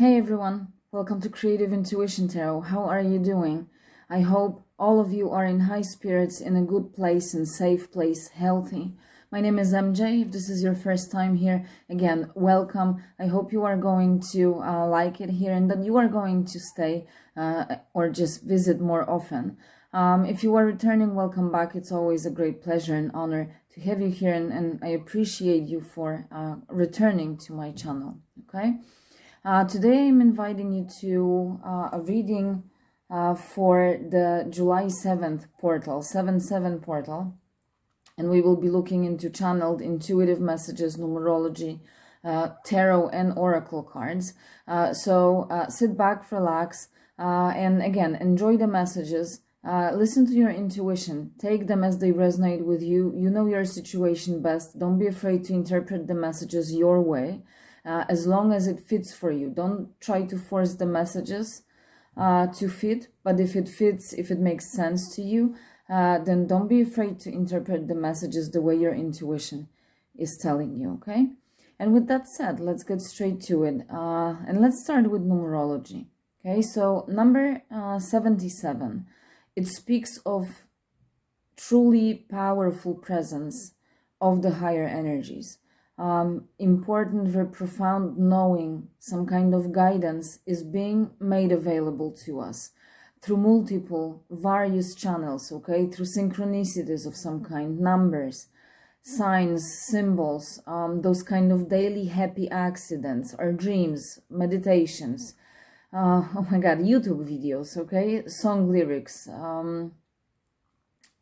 Hey everyone, welcome to Creative Intuition Tarot. How are you doing? I hope all of you are in high spirits, in a good place, in safe place, healthy. My name is MJ. If this is your first time here, again, welcome. I hope you are going to like it here and that you are going to stay or just visit more often. If you are returning, welcome back. It's always a great pleasure and honor to have you here, and I appreciate you for returning to my channel, okay? Today I'm inviting you to a reading for the July 7th portal, 7/7 portal, and we will be looking into channeled intuitive messages, numerology, tarot and oracle cards. So sit back, relax, and again, enjoy the messages. Listen to your intuition. Take them as they resonate with you. You know your situation best. Don't be afraid to interpret the messages your way. As long as it fits for you. Don't try to force the messages to fit, but if it fits, if it makes sense to you, then don't be afraid to interpret the messages the way your intuition is telling you, okay? And with that said, let's get straight to it. And let's start with numerology, okay? So number 77, it speaks of truly powerful presence of the higher energies. Important, very profound knowing, some kind of guidance is being made available to us through multiple, various channels, okay? Through synchronicities of some kind, numbers, signs, symbols, those kind of daily happy accidents, or dreams, meditations, oh my God, YouTube videos, okay? Song lyrics,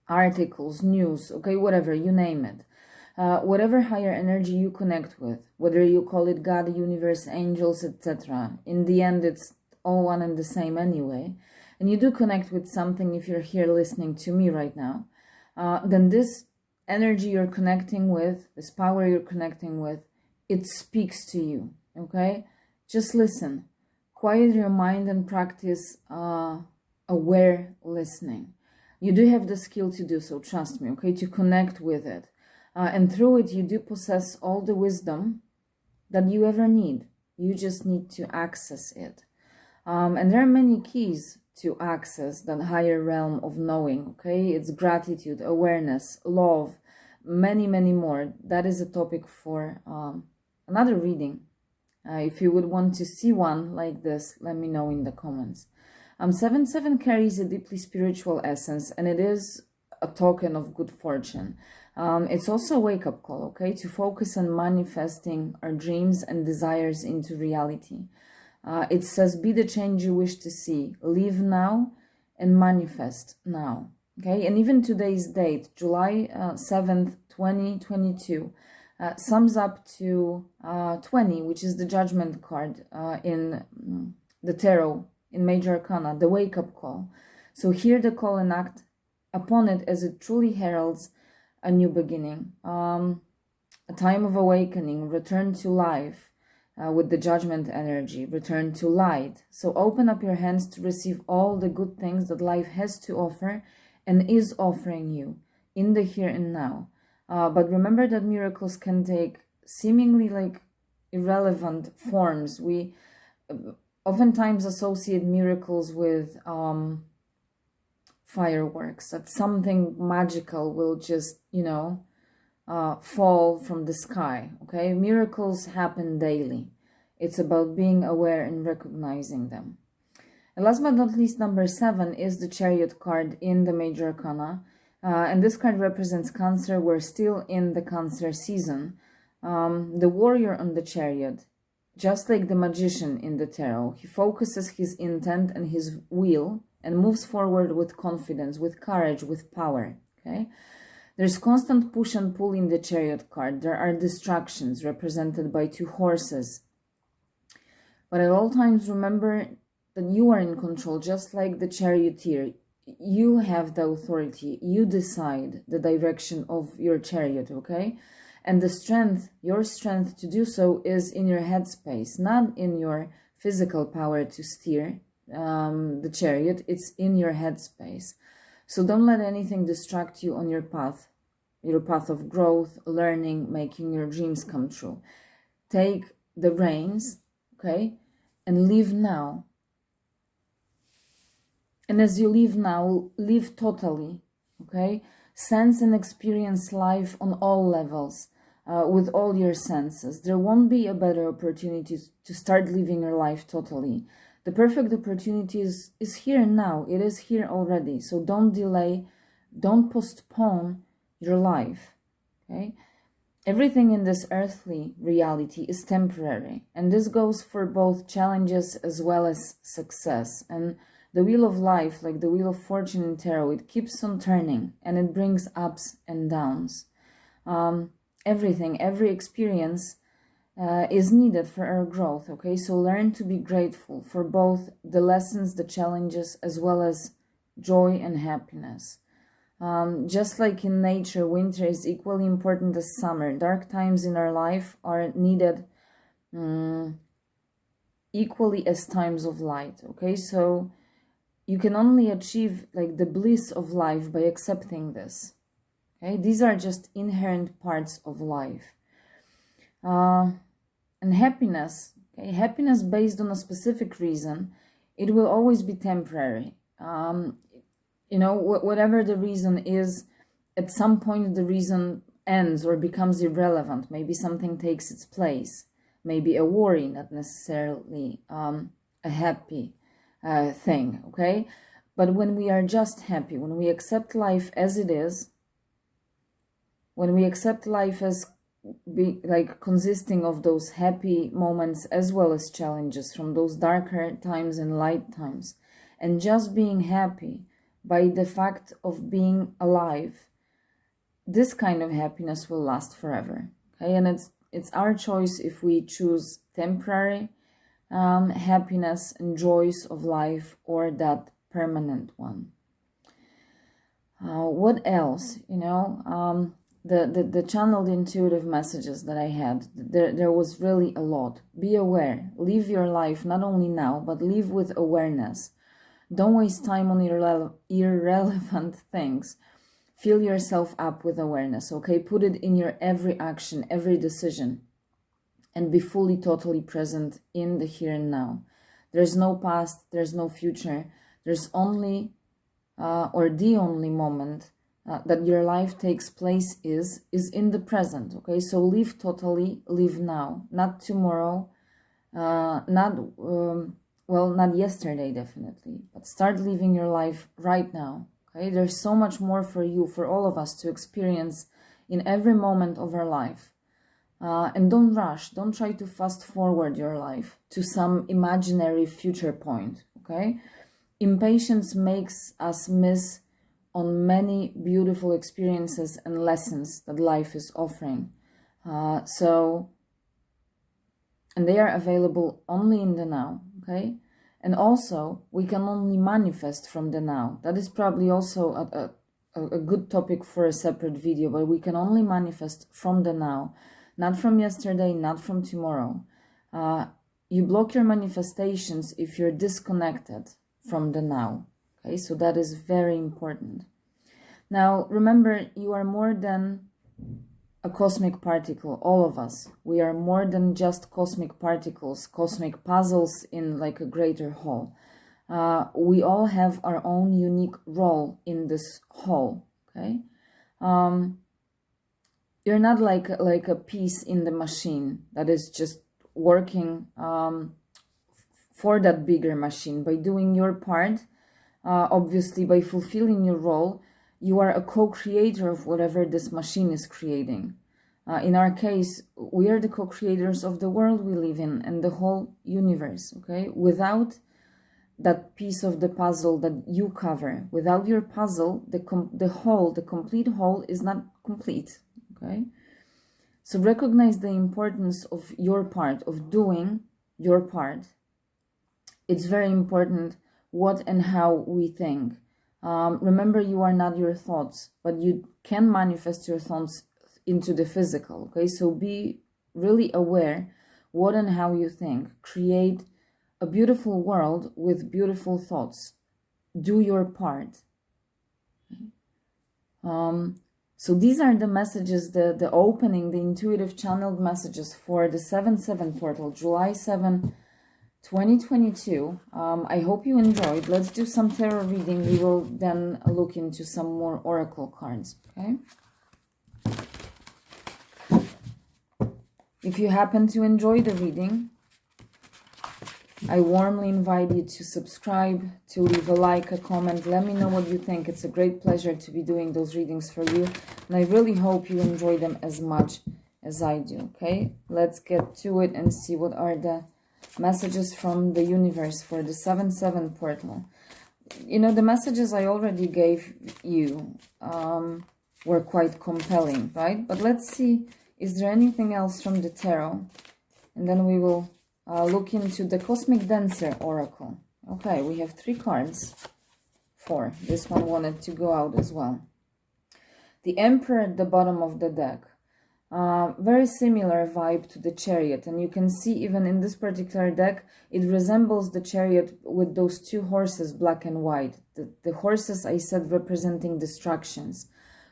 articles, news, okay? Whatever, you name it. Whatever higher energy you connect with, whether you call it God, universe, angels, etc. In the end, it's all one and the same anyway. And you do connect with something if you're here listening to me right now. Then this energy you're connecting with, this power you're connecting with, it speaks to you, okay? Just listen. Quiet your mind and practice aware listening. You do have the skill to do so, trust me, okay? To connect with it. And through it, you do possess all the wisdom that you ever need. You just need to access it. And there are many keys to access that higher realm of knowing, okay? It's gratitude, awareness, love, many, many more. That is a topic for another reading. If you would want to see one like this, let me know in the comments. 7/7 carries a deeply spiritual essence, and it is a token of good fortune. It's also a wake-up call, okay, to focus on manifesting our dreams and desires into reality. It says, be the change you wish to see, live now and manifest now, okay? And even today's date, July 7th, 2022, sums up to 20, which is the judgment card in the tarot, in Major Arcana, the wake-up call. So hear the call and act upon it as it truly heralds a new beginning, a time of awakening, return to life with the judgment energy, return to light. So open up your hands to receive all the good things that life has to offer and is offering you in the here and now. But remember that miracles can take seemingly like irrelevant forms. We oftentimes associate miracles with fireworks, that something magical will just, fall from the sky, okay? Miracles happen daily. It's about being aware and recognizing them. And last but not least, number 7 is the Chariot card in the Major Arcana. And this card represents Cancer. We're still in the Cancer season. The warrior on the Chariot, just like the magician in the tarot, he focuses his intent and his will and moves forward with confidence, with courage, with power, okay? There's constant push and pull in the Chariot card. There are distractions represented by 2 horses. But at all times, remember that you are in control, just like the charioteer. You have the authority. You decide the direction of your chariot, okay? And the strength, your strength to do so is in your headspace, not in your physical power to steer the chariot. It's in your headspace. So don't let anything distract you on your path of growth, learning, making your dreams come true. Take the reins, okay? and live now. And as you live now, live totally, okay? Sense and experience life on all levels, with all your senses. There won't be a better opportunity to start living your life totally. The perfect opportunity is here now. It is here already. So don't delay, don't postpone your life, okay? Everything in this earthly reality is temporary, and this goes for both challenges as well as success. And the wheel of life, like the wheel of fortune in tarot, it keeps on turning, and it brings ups and downs. Everything, every experience is needed for our growth, okay? So learn to be grateful for both the lessons, the challenges, as well as joy and happiness. Just like in nature, winter is equally important as summer. Dark times in our life are needed equally as times of light, okay? So you can only achieve like the bliss of life by accepting this, okay? These are just inherent parts of life. And happiness, okay? Happiness based on a specific reason, it will always be temporary. Whatever the reason is, at some point the reason ends or becomes irrelevant. Maybe something takes its place. Maybe a worry, not necessarily a happy thing, okay? But when we are just happy, when we accept life as it is, when we accept life as consisting of those happy moments as well as challenges, from those darker times and light times, and just being happy by the fact of being alive, this kind of happiness will last forever, okay? And it's our choice if we choose temporary happiness and joys of life, or that permanent one. What else? The channeled intuitive messages that I had, there was really a lot. Be aware. Live your life not only now, but live with awareness. Don't waste time on irrelevant things. Fill yourself up with awareness, okay? Put it in your every action, every decision, and be fully, totally present in the here and now. There's no past, there's no future. There's only, or the only moment that your life takes place is in the present, okay? So live totally, live now, not tomorrow, not yesterday, definitely, but start living your life right now, okay? There's so much more for you, for all of us, to experience in every moment of our life. And don't rush, don't try to fast forward your life to some imaginary future point, okay? Impatience makes us miss on many beautiful experiences and lessons that life is offering. And they are available only in the now, okay? And also, we can only manifest from the now. That is probably also a good topic for a separate video, but we can only manifest from the now, not from yesterday, not from tomorrow. You block your manifestations if you're disconnected from the now, okay? So that is very important. Now, remember, you are more than a cosmic particle, all of us. We are more than just cosmic particles, cosmic puzzles in like a greater whole. We all have our own unique role in this whole, okay? You're not like a piece in the machine that is just working for that bigger machine. By doing your part, obviously by fulfilling your role, you are a co-creator of whatever this machine is creating. In our case, we are the co-creators of the world we live in and the whole universe, okay? Without that piece of the puzzle that you cover, without your puzzle, the complete whole is not complete, okay? So recognize the importance of your part, of doing your part. It's very important what and how we think. Remember, you are not your thoughts, but you can manifest your thoughts into the physical, okay? So be really aware what and how you think. Create a beautiful world with beautiful thoughts. Do your part. So these are the messages, the opening, the intuitive channeled messages for the 7/7 portal, July 7 2022. I hope you enjoyed. Let's do some tarot reading. We will then look into some more oracle cards, okay? If you happen to enjoy the reading, I warmly invite you to subscribe, to leave a like, a comment. Let me know what you think. It's a great pleasure to be doing those readings for you. And I really hope you enjoy them as much as I do, okay? Let's get to it and see what are the messages from the universe for the 7-7 portal. You know, the messages I already gave you were quite compelling, right? But let's see, is there anything else from the tarot? And then we will look into the Cosmic Dancer Oracle. Okay, we have 3 cards. 4. This one wanted to go out as well. The Emperor at the bottom of the deck. Very similar vibe to the Chariot. And you can see even in this particular deck, it resembles the Chariot with those 2 horses, black and white. The horses, I said, representing distractions.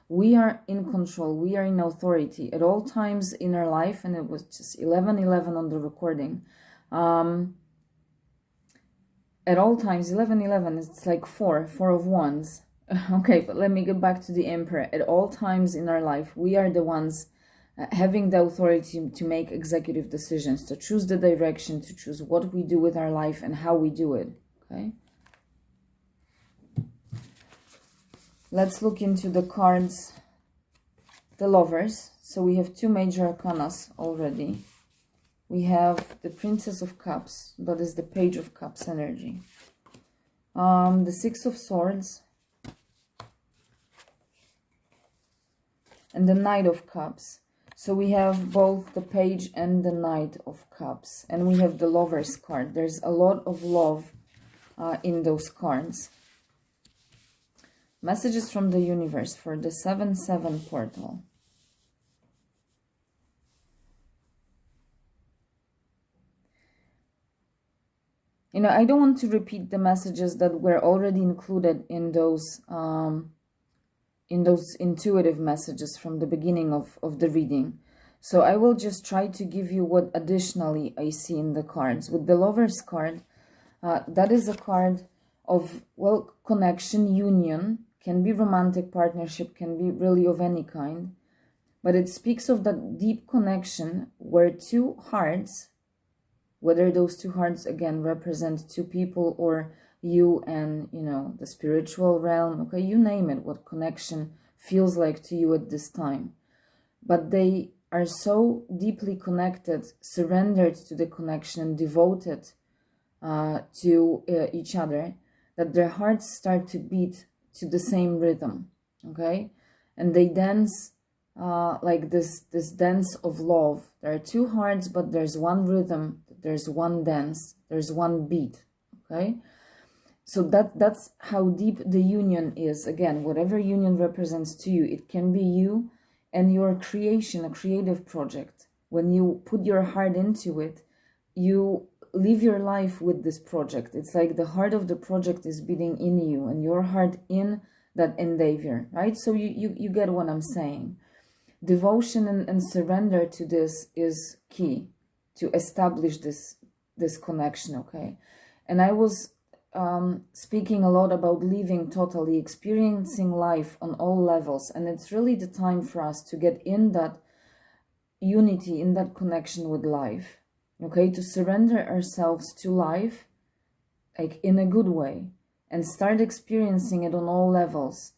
We are in control. We are in authority at all times in our life. And it was just 11-11 on the recording. At all times, 11-11, it's like 4 of wands. Okay, but let me get back to the Emperor. At all times in our life, we are the ones having the authority to make executive decisions, to choose the direction, to choose what we do with our life and how we do it, okay? Let's look into the cards, the Lovers. So we have 2 major arcanas already. We have the Princess of Cups, that is the Page of Cups energy. The 6 of Swords. And the Knight of Cups. So we have both the Page and the Knight of Cups. And we have the Lovers card. There's a lot of love in those cards. Messages from the universe for the 7-7 portal. You know, I don't want to repeat the messages that were already included in those intuitive messages from the beginning of the reading. So I will just try to give you what additionally I see in the cards. With the Lovers card, that is a card of, well, connection, union, can be romantic partnership, can be really of any kind. But it speaks of that deep connection where 2 hearts, whether those 2 hearts, again, represent 2 people or you and, you know, the spiritual realm, okay, you name it, what connection feels like to you at this time. But they are so deeply connected, surrendered to the connection and devoted to each other, that their hearts start to beat to the same rhythm, okay? And they dance like this dance of love. There are 2 hearts, but there's one rhythm, there's one dance, there's one beat, okay? So that's how deep the union is. Again, whatever union represents to you, it can be you and your creation, a creative project. When you put your heart into it, you live your life with this project. It's like the heart of the project is beating in you and your heart in that endeavor, right? So you get what I'm saying. Devotion and surrender to this is key to establish this connection, okay? And I was speaking a lot about living totally, experiencing life on all levels. And it's really the time for us to get in that unity, in that connection with life, okay? To surrender ourselves to life, like in a good way, and start experiencing it on all levels.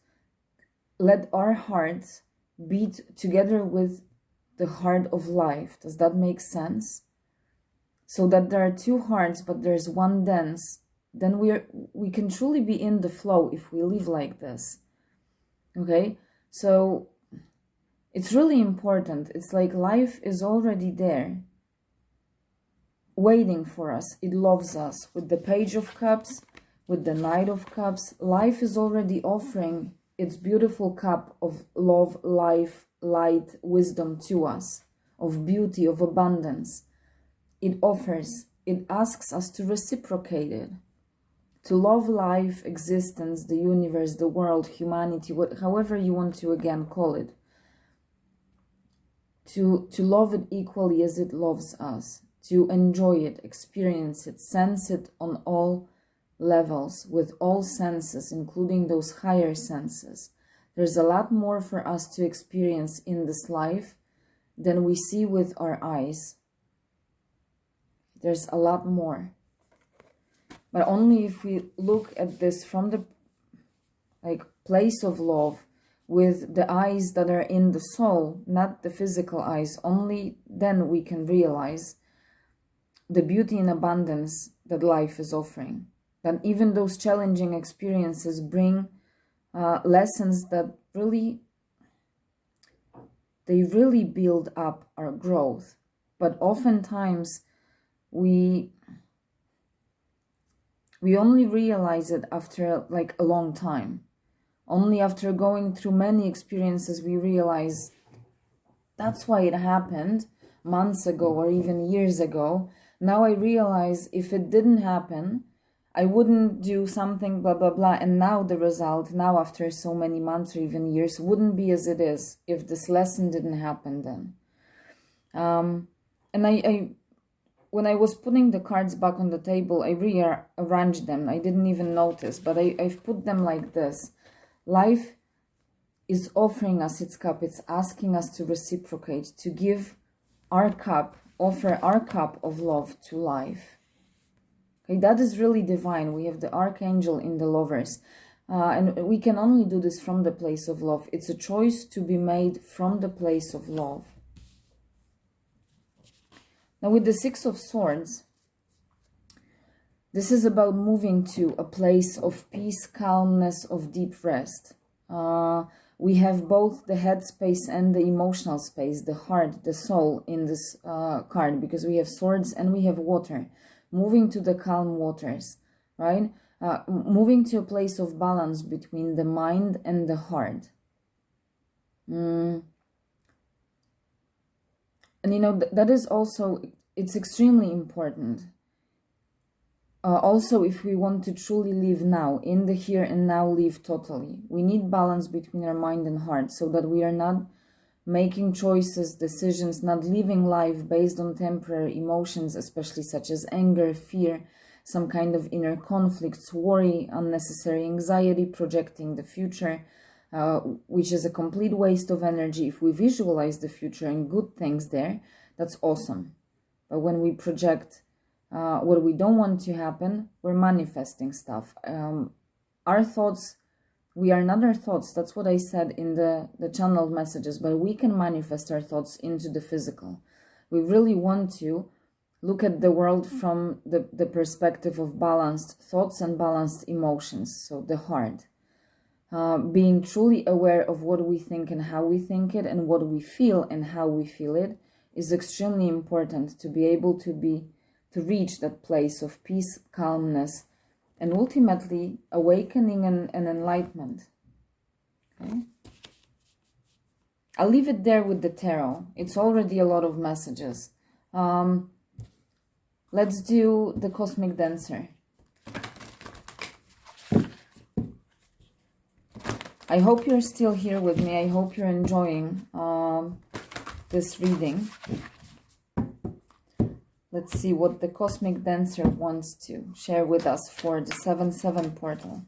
Let our hearts beat together with the heart of life. Does that make sense? So that there are 2 hearts, but there's one dance. Then we can truly be in the flow if we live like this, okay? So it's really important. It's like life is already there, waiting for us. It loves us. With the Page of Cups, with the Knight of Cups, life is already offering its beautiful cup of love, life, light, wisdom to us, of beauty, of abundance. It offers, it asks us to reciprocate it. To love life, existence, the universe, the world, humanity, however you want to again call it. To love it equally as it loves us. to enjoy it, experience it, sense it on all levels, with all senses, including those higher senses. There's a lot more for us to experience in this life than we see with our eyes. There's a lot more. But only if we look at this from the place of love, with the eyes that are in the soul, not the physical eyes, only then we can realize the beauty and abundance that life is offering. That even those challenging experiences bring lessons that really build up our growth. But oftentimes we only realize it after a long time. Only after going through many experiences we realize that's why it happened months ago or even years ago. Now I realize if it didn't happen, I wouldn't do something, blah, blah, blah. And now the result, now after so many months or even years, wouldn't be as it is if this lesson didn't happen then. And I when I was putting the cards back on the table, I rearranged them. I didn't even notice, but I've put them like this. Life is offering us its cup. It's asking us to reciprocate, to give our cup, offer our cup of love to life. Okay, that is really divine. We have the archangel in the lovers. And we can only do this from the place of love. It's a choice to be made from the place of love. Now with the Six of Swords, this is about moving to a place of peace, calmness, of deep rest. We have both the head space and the emotional space, the heart, the soul in this card, because we have swords and we have water. Moving to the calm waters, right? Moving to a place of balance between the mind and the heart. And that is also, it's extremely important. Also, if we want to truly live now, in the here and now, live totally, we need balance between our mind and heart, so that we are not making choices, decisions, not living life based on temporary emotions, especially such as anger, fear, some kind of inner conflicts, worry, unnecessary anxiety, projecting the future, which is a complete waste of energy. If we visualize the future and good things there, that's awesome. But when we project what we don't want to happen, we're manifesting stuff. Our thoughts, we are not our thoughts. That's what I said in the channeled messages, but we can manifest our thoughts into the physical. We really want to look at the world from the perspective of balanced thoughts and balanced emotions. So the heart. Being truly aware of what we think and how we think it, and what we feel and how we feel it, is extremely important to be able to reach that place of peace, calmness, and ultimately awakening and enlightenment. Okay? I'll leave it there with the tarot. It's already a lot of messages. Let's do the Cosmic Dancer. I hope you're still here with me. I hope you're enjoying this reading. Let's see what the Cosmic Dancer wants to share with us for the 7-7 portal.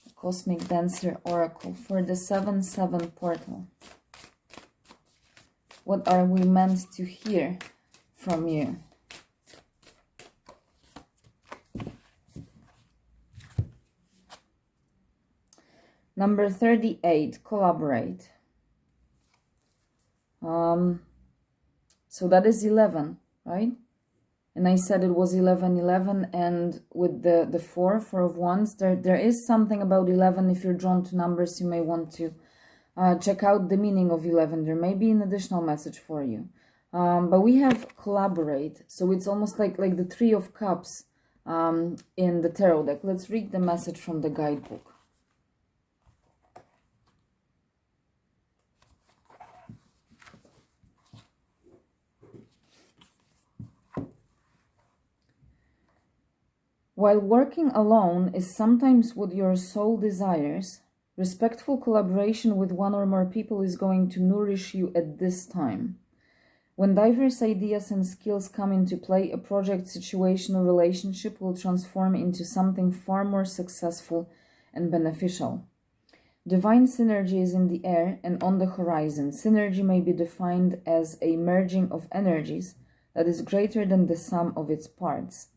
The Cosmic Dancer Oracle for the 7-7 portal. What are we meant to hear from you? Number 38, collaborate. So that is 11, right? And I said it was 11, and with the 4 of Wands, there is something about 11. If you're drawn to numbers, you may want to check out the meaning of 11. There may be an additional message for you. But we have collaborate, so it's almost like the 3 of Cups in the tarot deck. Let's read the message from the guidebook. While working alone is sometimes what your soul desires, respectful collaboration with one or more people is going to nourish you at this time. When diverse ideas and skills come into play, a project, situation, or relationship will transform into something far more successful and beneficial. Divine synergy is in the air and on the horizon. Synergy may be defined as a merging of energies that is greater than the sum of its parts.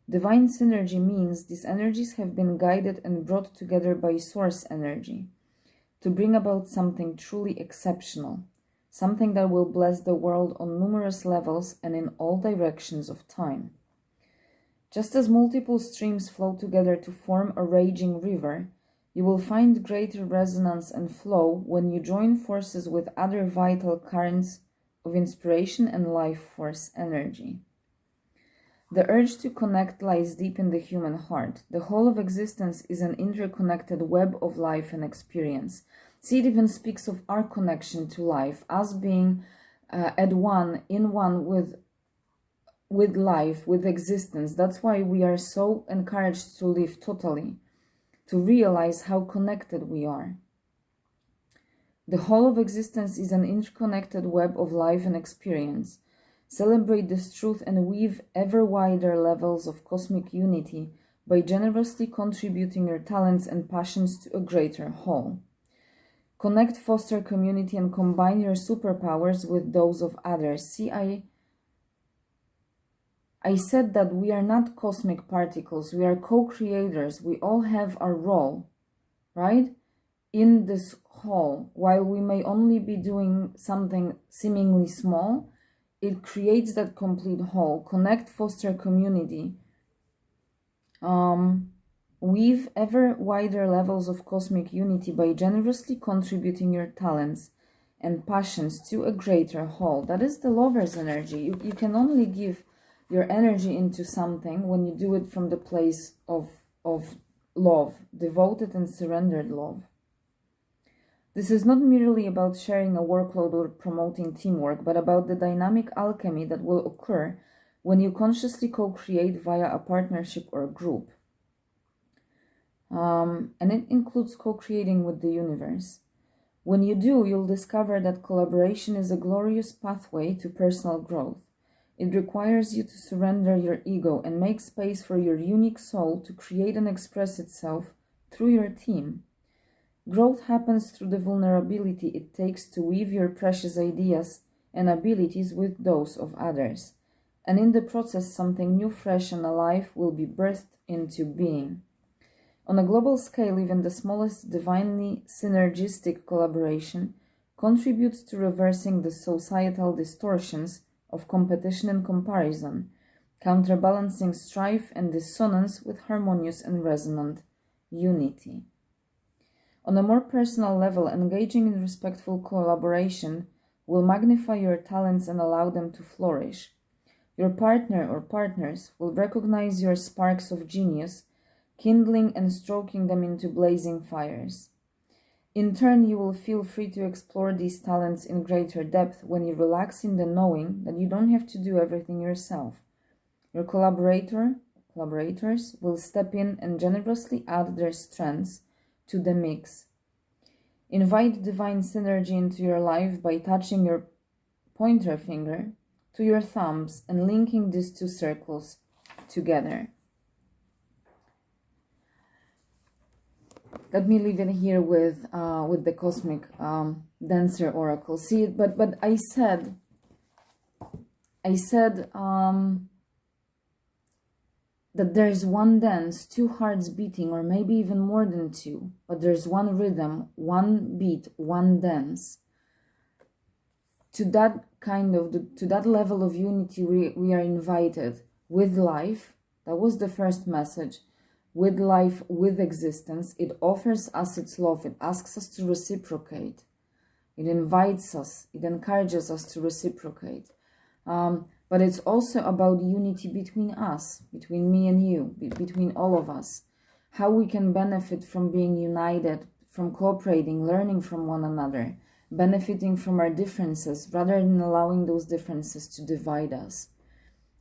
Divine synergy means these energies have been guided and brought together by source energy to bring about something truly exceptional, something that will bless the world on numerous levels and in all directions of time. Just as multiple streams flow together to form a raging river, you will find greater resonance and flow when you join forces with other vital currents of inspiration and life force energy. The urge to connect lies deep in the human heart. The whole of existence is an interconnected web of life and experience. See, it even speaks of our connection to life, us being at one, in one with life, with existence. That's why we are so encouraged to live totally, to realize how connected we are. The whole of existence is an interconnected web of life and experience. Celebrate this truth and weave ever wider levels of cosmic unity by generously contributing your talents and passions to a greater whole. Connect, foster community, and combine your superpowers with those of others. See, I said that we are not cosmic particles. We are co-creators. We all have our role, right? In this whole, while we may only be doing something seemingly small, it creates that complete whole. Connect, foster community. Weave ever wider levels of cosmic unity by generously contributing your talents and passions to a greater whole. That is the lover's energy. You can only give your energy into something when you do it from the place of love, devoted and surrendered love. This is not merely about sharing a workload or promoting teamwork, but about the dynamic alchemy that will occur when you consciously co-create via a partnership or a group. And it includes co-creating with the universe. When you do, you'll discover that collaboration is a glorious pathway to personal growth. It requires you to surrender your ego and make space for your unique soul to create and express itself through your team. Growth happens through the vulnerability it takes to weave your precious ideas and abilities with those of others. And in the process, something new, fresh, and alive will be birthed into being. On a global scale, even the smallest divinely synergistic collaboration contributes to reversing the societal distortions of competition and comparison, counterbalancing strife and dissonance with harmonious and resonant unity. On a more personal level, engaging in respectful collaboration will magnify your talents and allow them to flourish. Your partner or partners will recognize your sparks of genius, kindling and stroking them into blazing fires. In turn, you will feel free to explore these talents in greater depth when you relax in the knowing that you don't have to do everything yourself. Your collaborators will step in and generously add their strengths to the mix. Invite divine synergy into your life by touching your pointer finger to your thumbs and linking these two circles together. Let me leave it here with the cosmic dancer oracle. See, but I said that there's one dance, two hearts beating, or maybe even more than two, but there's one rhythm, one beat, one dance. To that level of unity, we are invited with life. That was the first message. With life, with existence. It offers us its love. It asks us to reciprocate. It invites us. It encourages us to reciprocate. But it's also about unity between us, between me and you, between all of us. How we can benefit from being united, from cooperating, learning from one another, benefiting from our differences rather than allowing those differences to divide us.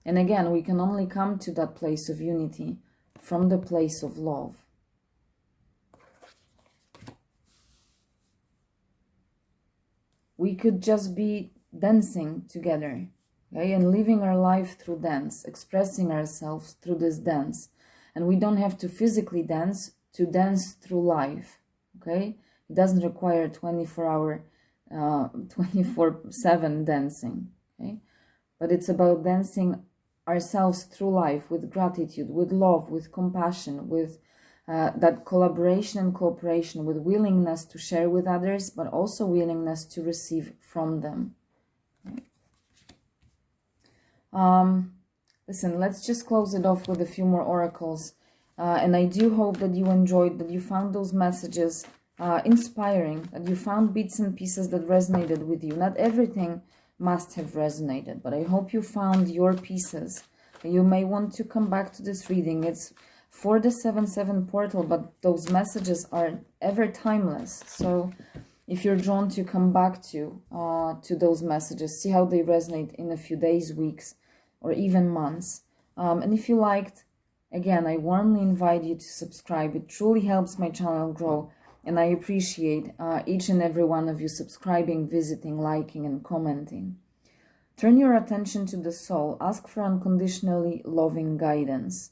And again, we can only come to that place of unity from the place of love. We could just be dancing together, okay, and living our life through dance, expressing ourselves through this dance. And we don't have to physically dance to dance through life, okay? It doesn't require 24/7 dancing, okay? But it's about dancing ourselves through life with gratitude, with love, with compassion, with that collaboration and cooperation, with willingness to share with others, but also willingness to receive from them. Listen, let's just close it off with a few more oracles. And I do hope that you enjoyed, that you found those messages inspiring, that you found bits and pieces that resonated with you. Not everything must have resonated, but I hope you found your pieces. You may want to come back to this reading. It's for the 7/7 portal, but those messages are ever timeless. So if you're drawn to come back to those messages, see how they resonate in a few days, weeks, or even months. And if you liked, again, I warmly invite you to subscribe. It truly helps my channel grow, and I appreciate each and every one of you subscribing, visiting, liking, and commenting. Turn your attention to the soul. Ask for unconditionally loving guidance.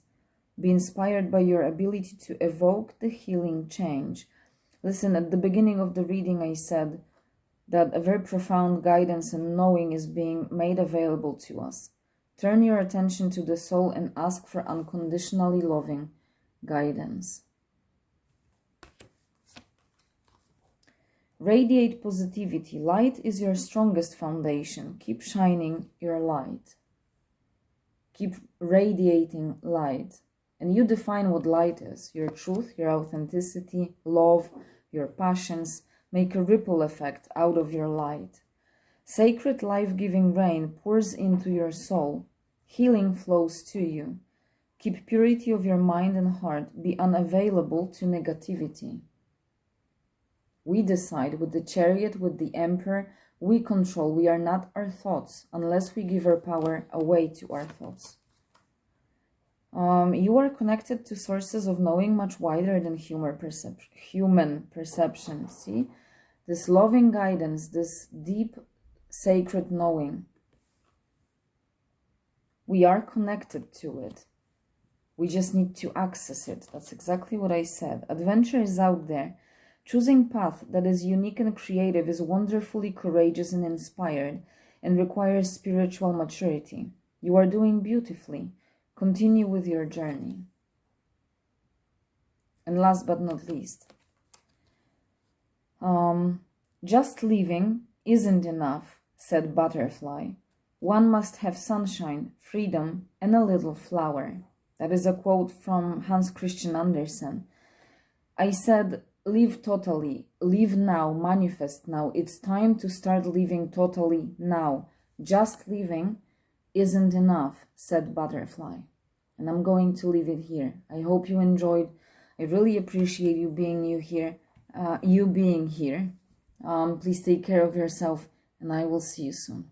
Be inspired by your ability to evoke the healing change. Listen, at the beginning of the reading, I said that a very profound guidance and knowing is being made available to us. Turn your attention to the soul and ask for unconditionally loving guidance. Radiate positivity. Light is your strongest foundation. Keep shining your light. Keep radiating light. And you define what light is. Your truth, your authenticity, love, your passions. Make a ripple effect out of your light. Sacred life-giving rain pours into your soul. Healing flows to you. Keep purity of your mind and heart. Be unavailable to negativity. We decide with the Chariot, with the Emperor. We control. We are not our thoughts unless we give our power away to our thoughts. You are connected to sources of knowing much wider than human perception. See? This loving guidance, this deep, sacred knowing. We are connected to it. We just need to access it. That's exactly what I said. Adventure is out there. Choosing path that is unique and creative is wonderfully courageous and inspired and requires spiritual maturity. You are doing beautifully. Continue with your journey. And last but not least, just living isn't enough, said Butterfly. One must have sunshine, freedom, and a little flower. That is a quote from Hans Christian Andersen. I said, live totally, live now, manifest now. It's time to start living totally now. Just living isn't enough, said Butterfly. And I'm going to leave it here. I hope you enjoyed. I really appreciate you being here. Please take care of yourself, and I will see you soon.